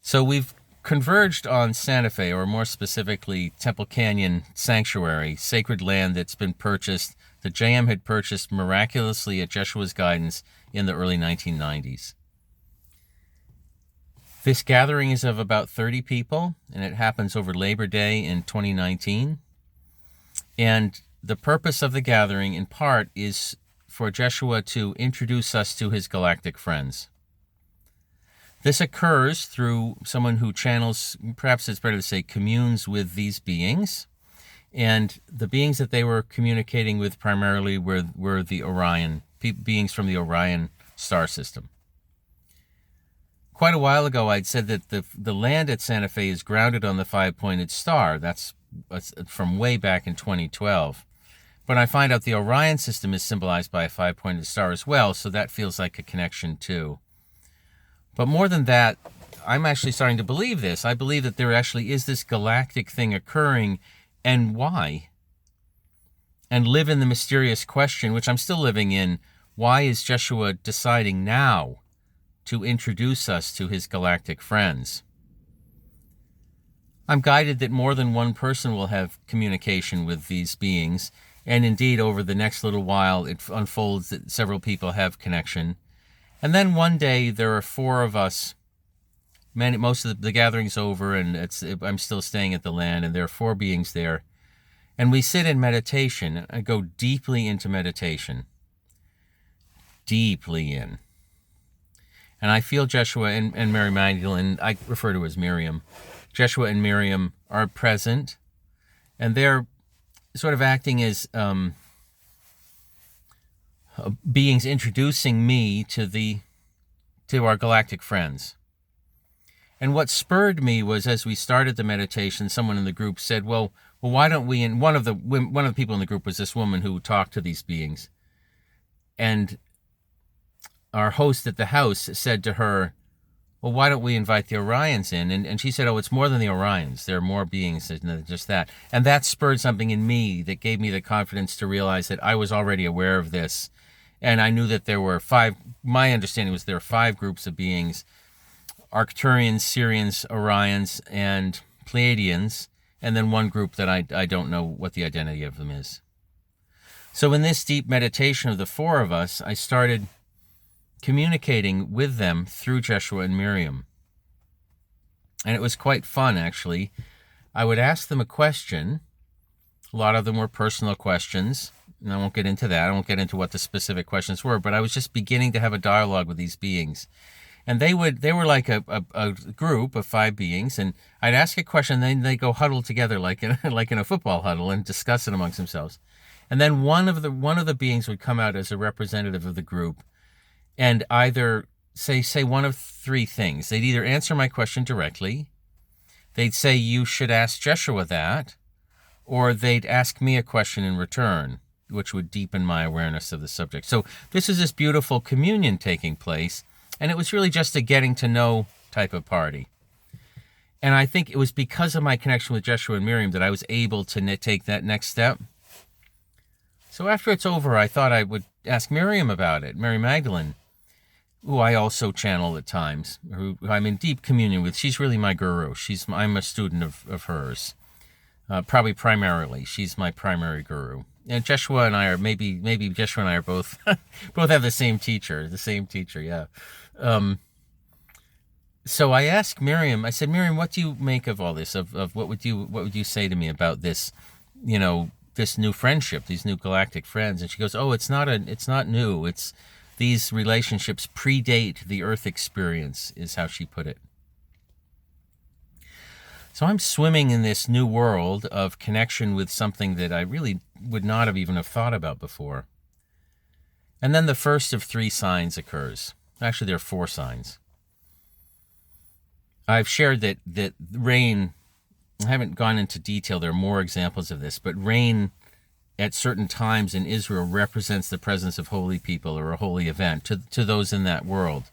So we've converged on Santa Fe, or more specifically, Temple Canyon Sanctuary, sacred land that's been purchased, that JM had purchased miraculously at Jeshua's guidance in the early 1990s. This gathering is of about 30 people, and it happens over Labor Day in 2019. And the purpose of the gathering, in part, is for Jeshua to introduce us to his galactic friends. This occurs through someone who channels, perhaps it's better to say communes with these beings. And the beings that they were communicating with primarily were the Orion, beings from the Orion star system. Quite a while ago, I'd said that the land at Santa Fe is grounded on the five-pointed star. That's from way back in 2012. But I find out the Orion system is symbolized by a five-pointed star as well, so that feels like a connection too. But more than that, I'm actually starting to believe this. I believe that there actually is this galactic thing occurring, and why? And live in the mysterious question, which I'm still living in, why is Jeshua deciding now to introduce us to his galactic friends? I'm guided that more than one person will have communication with these beings, and indeed over the next little while it unfolds that several people have connection. And then one day there are four of us. Most of the gathering's over, and I'm still staying at the land, and there are four beings there. And we sit in meditation. I go deeply into meditation. Deeply in. And I feel Jeshua and Mary Magdalene, I refer to as Miriam. Jeshua and Miriam are present, and they're sort of acting as beings introducing me to our galactic friends. And what spurred me was, as we started the meditation, someone in the group said, well, why don't we, and one of the people in the group was this woman who talked to these beings. And our host at the house said to her, well, why don't we invite the Orions in? And she said, oh, it's more than the Orions. There are more beings than just that. And that spurred something in me that gave me the confidence to realize that I was already aware of this. And I knew that there were my understanding was there were five groups of beings: Arcturians, Sirians, Orions, and Pleiadians, and then one group that I don't know what the identity of them is. So in this deep meditation of the four of us, I started communicating with them through Jeshua and Miriam. And it was quite fun, actually. I would ask them a question. A lot of them were personal questions, and I won't get into that. I won't get into what the specific questions were, but I was just beginning to have a dialogue with these beings. And they were like a group of five beings, and I'd ask a question, and then they go huddle together like in a football huddle and discuss it amongst themselves. And then one of the beings would come out as a representative of the group and either say one of three things. They'd either answer my question directly, they'd say, you should ask Jeshua that, or they'd ask me a question in return, which would deepen my awareness of the subject. So this is this beautiful communion taking place, and it was really just a getting to know type of party. And I think it was because of my connection with Jeshua and Miriam that I was able to take that next step. So after it's over, I thought I would ask Miriam about it, Mary Magdalene, who I also channel at times, who I'm in deep communion with. She's really my guru. I'm a student of hers, probably primarily. She's my primary guru. And Jeshua and I are, maybe Jeshua and I are both have the same teacher, yeah. So I asked Miriam, I said, Miriam, what do you make of all this? Of what would you say to me about this, this new friendship, these new galactic friends? And she goes, oh, it's not new. These relationships predate the Earth experience, is how she put it. So I'm swimming in this new world of connection with something that I really would not have even thought about before. And then the first of three signs occurs. Actually, there are four signs. I've shared that rain, I haven't gone into detail, there are more examples of this, but rain at certain times in Israel represents the presence of holy people or a holy event to those in that world.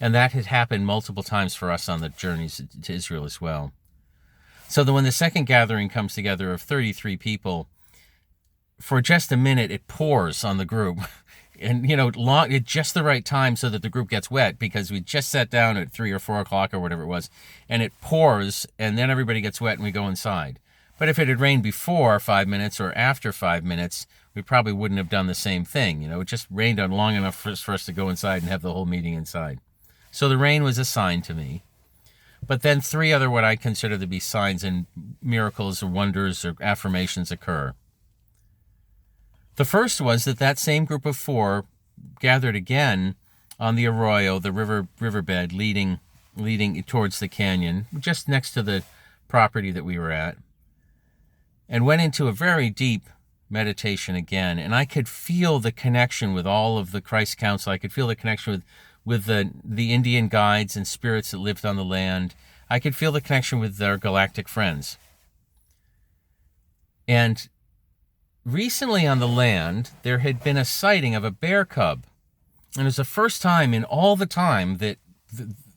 And that had happened multiple times for us on the journeys to Israel as well. So that when the second gathering comes together of 33 people, for just a minute it pours on the group And, long at just the right time so that the group gets wet, because we just sat down at 3 or 4 o'clock or whatever it was, and it pours, and then everybody gets wet and we go inside. But if it had rained before 5 minutes or after 5 minutes, we probably wouldn't have done the same thing. It just rained on long enough for us to go inside and have the whole meeting inside. So the rain was a sign to me. But then 3 other what I consider to be signs and miracles or wonders or affirmations occur. The first was that same group of 4 gathered again on the arroyo, the riverbed leading towards the canyon, just next to the property that we were at, and went into a very deep meditation again. And I could feel the connection with all of the Christ Council. I could feel the connection with the Indian guides and spirits that lived on the land. I could feel the connection with our galactic friends. And recently on the land, there had been a sighting of a bear cub. And it was the first time in all the time that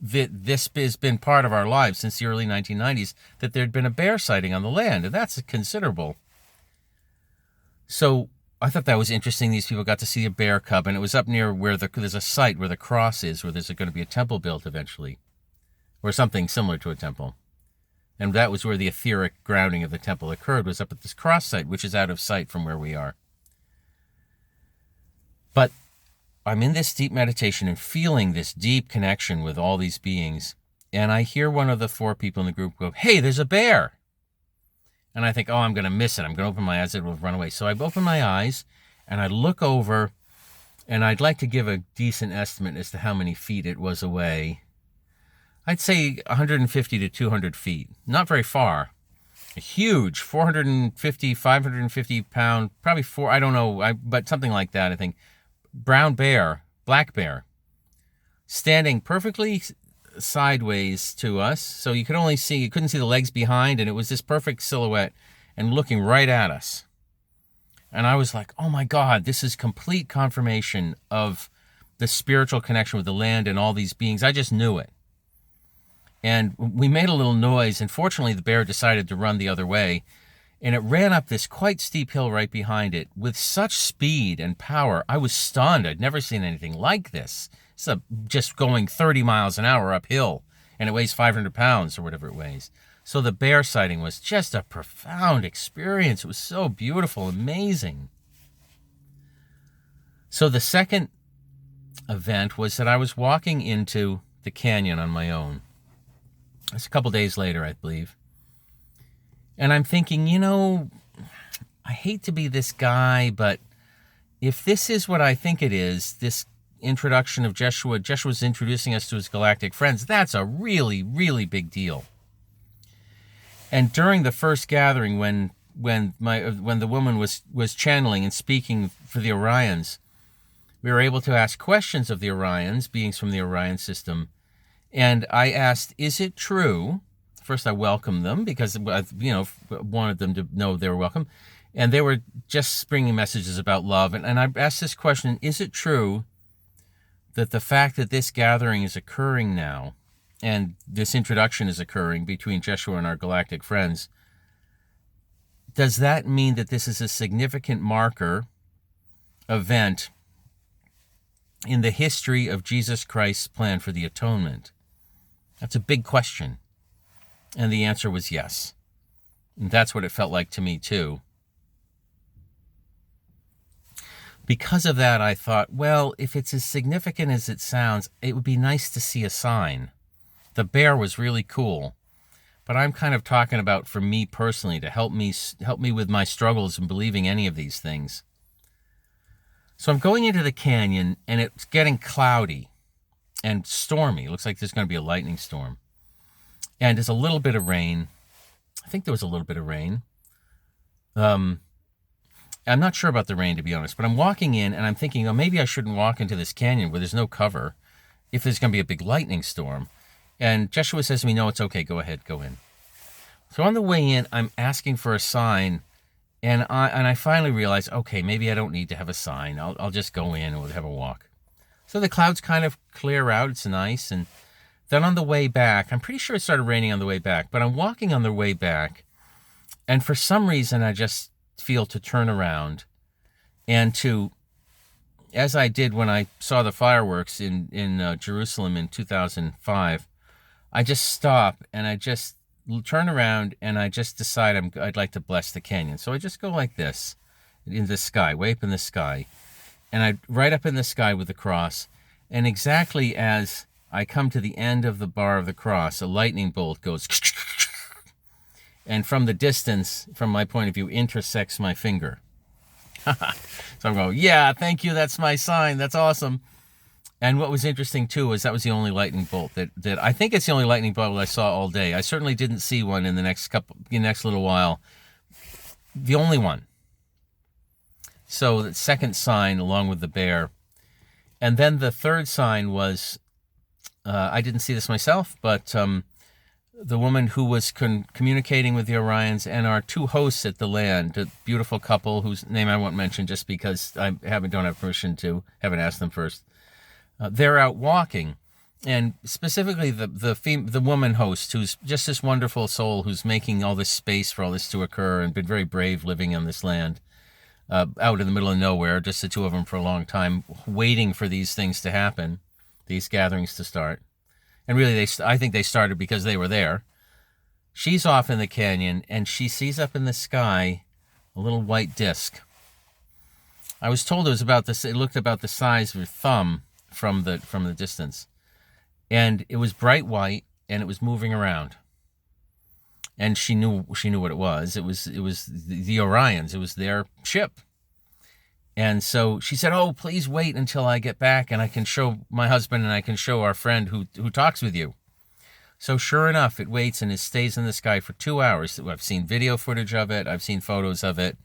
this has been part of our lives since the early 1990s, that there'd been a bear sighting on the land. And that's considerable. So I thought that was interesting. These people got to see a bear cub, and it was up near where there's a site where the cross is, where there's going to be a temple built eventually, or something similar to a temple. And that was where the etheric grounding of the temple occurred, was up at this cross site, which is out of sight from where we are. But I'm in this deep meditation and feeling this deep connection with all these beings, and I hear one of the 4 people in the group go, "Hey, there's a bear." And I think, oh, I'm going to miss it. I'm going to open my eyes. It will run away. So I open my eyes, and I look over, and I'd like to give a decent estimate as to how many feet it was away. I'd say 150 to 200 feet. Not very far. A huge 450, 550 pound, probably 4, I don't know, but something like that, I think. Brown bear, black bear, standing perfectly sideways to us, so you couldn't see the legs behind, and it was this perfect silhouette and looking right at us. And I was like, oh my God, this is complete confirmation of the spiritual connection with the land and all these beings. I just knew it. And we made a little noise, and fortunately the bear decided to run the other way, and it ran up this quite steep hill right behind it with such speed and power. I was stunned. I'd never seen anything like this. It's just going 30 miles an hour uphill, and it weighs 500 pounds or whatever it weighs. So the bear sighting was just a profound experience. It was so beautiful, amazing. So the second event was that I was walking into the canyon on my own. It's a couple days later, I believe. And I'm thinking, I hate to be this guy, but if this is what I think it is, this introduction of Jeshua's introducing us to his galactic friends, that's a really, really big deal. And during the first gathering, when the woman was channeling and speaking for the Orions, we were able to ask questions of the Orions, beings from the Orion system. And I asked, is it true? First, I welcomed them because, wanted them to know they were welcome. And they were just bringing messages about love. And I asked this question, is it true that the fact that this gathering is occurring now, and this introduction is occurring between Jeshua and our galactic friends, does that mean that this is a significant marker event in the history of Jesus Christ's plan for the atonement? That's a big question. And the answer was yes. And that's what it felt like to me too. Because of that, I thought, well, if it's as significant as it sounds, it would be nice to see a sign. The bear was really cool, but I'm kind of talking about for me personally to help me with my struggles in believing any of these things. So I'm going into the canyon, and it's getting cloudy and stormy. It looks like there's going to be a lightning storm. And there's a little bit of rain. I think there was a little bit of rain. I'm not sure about the rain, to be honest, but I'm walking in, and I'm thinking, oh, maybe I shouldn't walk into this canyon where there's no cover if there's going to be a big lightning storm. And Jeshua says to me, no, it's okay, go ahead, go in. So on the way in, I'm asking for a sign, and I finally realize, okay, maybe I don't need to have a sign. I'll just go in and we'll have a walk. So the clouds kind of clear out. It's nice. And then on the way back, I'm pretty sure it started raining on the way back, but I'm walking on the way back, and for some reason I just feel to turn around and to as I did when I saw the fireworks in Jerusalem in 2005, I just stop and I just turn around and I just decide I'd like to bless the canyon. So I just go like this in the sky, way up in the sky, and I right up in the sky with the cross. And exactly as I come to the end of the bar of the cross, a lightning bolt goes, and from the distance, from my point of view, intersects my finger. So I'm going, yeah, thank you. That's my sign. That's awesome. And what was interesting, too, was that was the only lightning bolt that I think it's the only lightning bolt I saw all day. I certainly didn't see one in the next little while. The only one. So the second sign, along with the bear. And then the third sign was, I didn't see this myself, but the woman who was communicating with the Orions and our two hosts at the land, a beautiful couple whose name I won't mention just because I don't have permission to, haven't asked them first. They're out walking, and specifically the woman host, who's just this wonderful soul who's making all this space for all this to occur and been very brave living on this land, out in the middle of nowhere, just the two of them for a long time, waiting for these things to happen, these gatherings to start. And really, I think they started because they were there. She's off in the canyon, and she sees up in the sky a little white disc. I was told it looked about the size of your thumb from the distance, and it was bright white, and it was moving around. And she knew what it was. It was the Orions. It was their ship. And so she said, "Oh, please wait until I get back, and I can show my husband, and I can show our friend who talks with you." So sure enough, it waits and it stays in the sky for 2 hours. I've seen video footage of it. I've seen photos of it.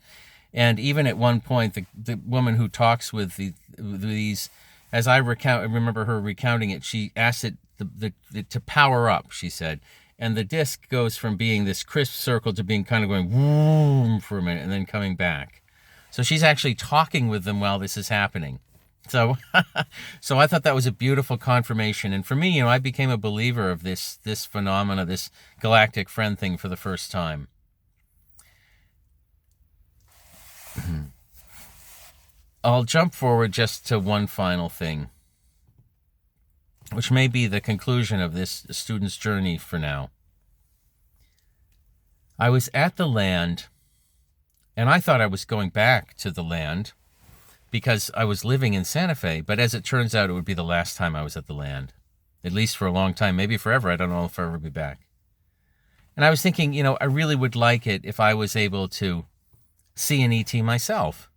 And even at one point, the woman who talks with these, as I remember her recounting it, she asked it to power up, she said. And the disc goes from being this crisp circle to being kind of going whoom for a minute and then coming back. So she's actually talking with them while this is happening. So I thought that was a beautiful confirmation. And for me, I became a believer of this phenomena, this galactic friend thing for the first time. I'll jump forward just to one final thing, which may be the conclusion of this student's journey for now. I was at the land, and I thought I was going back to the land because I was living in Santa Fe, but as it turns out, it would be the last time I was at the land, at least for a long time, maybe forever. I don't know if I'll ever be back. And I was thinking, I really would like it if I was able to see an ET myself,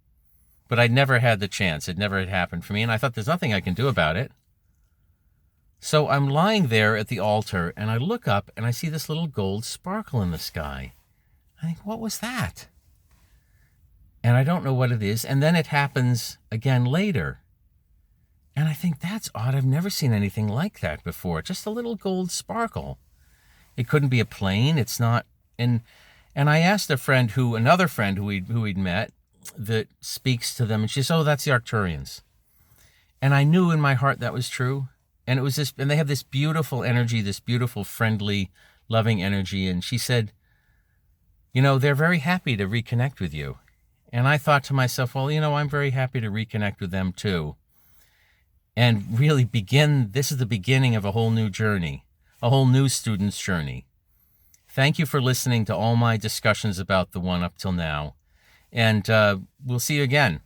but I'd never had the chance. It never had happened for me, and I thought there's nothing I can do about it. So I'm lying there at the altar, and I look up, and I see this little gold sparkle in the sky. I think, what was that? And I don't know what it is, and then it happens again later. And I think, that's odd. I've never seen anything like that before. Just a little gold sparkle. It couldn't be a plane. It's not. And I asked another friend who we'd met that speaks to them, and she said, "Oh, that's the Arcturians." And I knew in my heart that was true. And it was this, and they have this beautiful energy, this beautiful, friendly, loving energy. And she said, they're very happy to reconnect with you. And I thought to myself, well, I'm very happy to reconnect with them too. And really this is the beginning of a whole new journey, a whole new student's journey. Thank you for listening to all my discussions about the one up till now. And we'll see you again.